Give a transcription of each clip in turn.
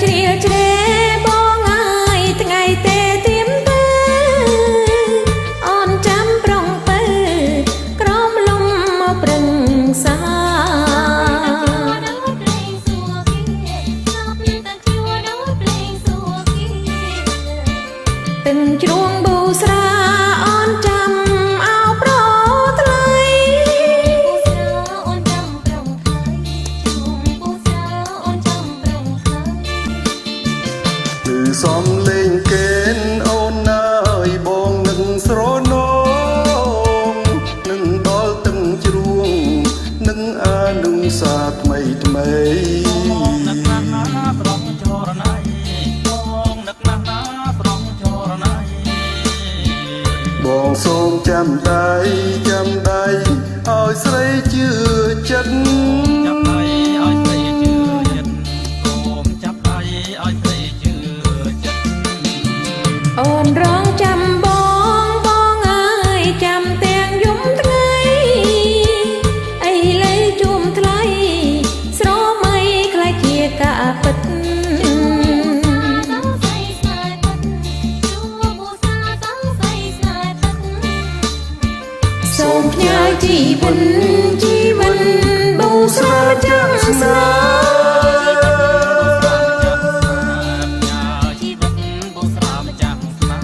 ជ្រាលជ្រែបងអើយថ្ងៃទេទៀមទៅអូនចាំប្រុងពើក្រោមលំមកប្រឹងសាtừng chuông bù sra on trăm áo pro thlai bù sra on trăm prong thai chuông bù sra on trăm prong thai từ xóm lên kén ôn ơi bong nâng sro nong nâng đo từng chuông nâng a nung sạt mây mâyបងសូមចាំដៃឲ្យស្រីជឿចិត្តចាប់ដៃឲ្យស្រីជឿចិត្តសូមចាប់ដៃឲ្យស្រីជឿចិត្តអូនរងចាំបងអើយចាំទាំងយំថ្ងៃអីលើជុំថ្លៃស្រមៃខ្លាចជាកាពិតសូមផ្ញើជីវិតបូស្រាចាំស្នាជីវិតបូស្រាម្ចាស់ស្នា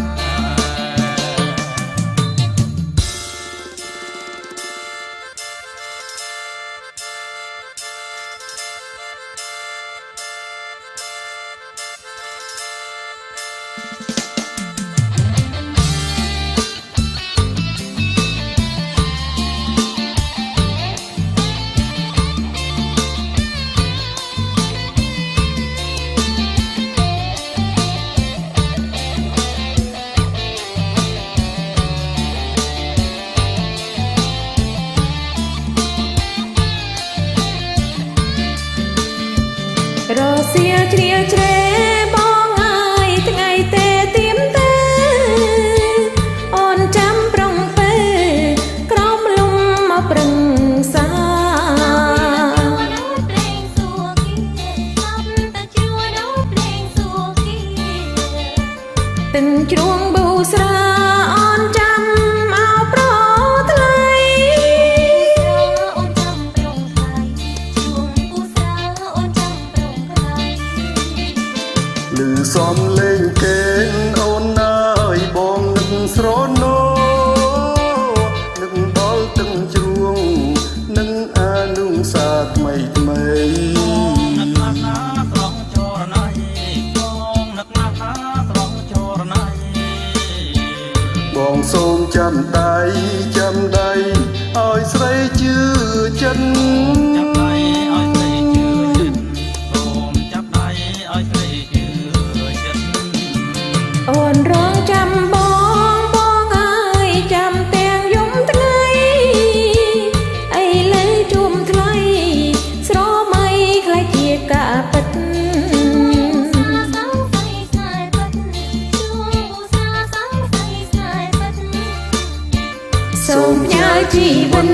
រសៀលជ្រាលជ្រែបងអើយថ្ងៃទេទៀមទៅអូនចាំប្រុងពើក្រោមលំមកប្រឹងសាtừng chuông bù sra on trăm áo pro thlai on trăm prong thai chuông bù sra on trăm prong thai លឺសំលេងកេនអូនអើយបងនឹកស្រណោនឹកដល់ទឹកជ្រួងនឹងអានុសាថ្មីថ្មីនឹកណាស់ណាត្រង់ចរណៃបងនឹកណាស់ណាត្រង់ចរណៃបងសូមចាំដៃឲ្យស្រីជឿចិត្តចាប់ដៃឲ្យស្រីជឿចិត្តសូមចាប់ដៃឲ្យស្រីជឿចិត្តអូនរងចាំបងអើយចាំទាំងយំថ្ងៃអីលើជុំថ្លៃស្រមៃខ្លាចជាកាពិតសូមផ្ញើជីវិត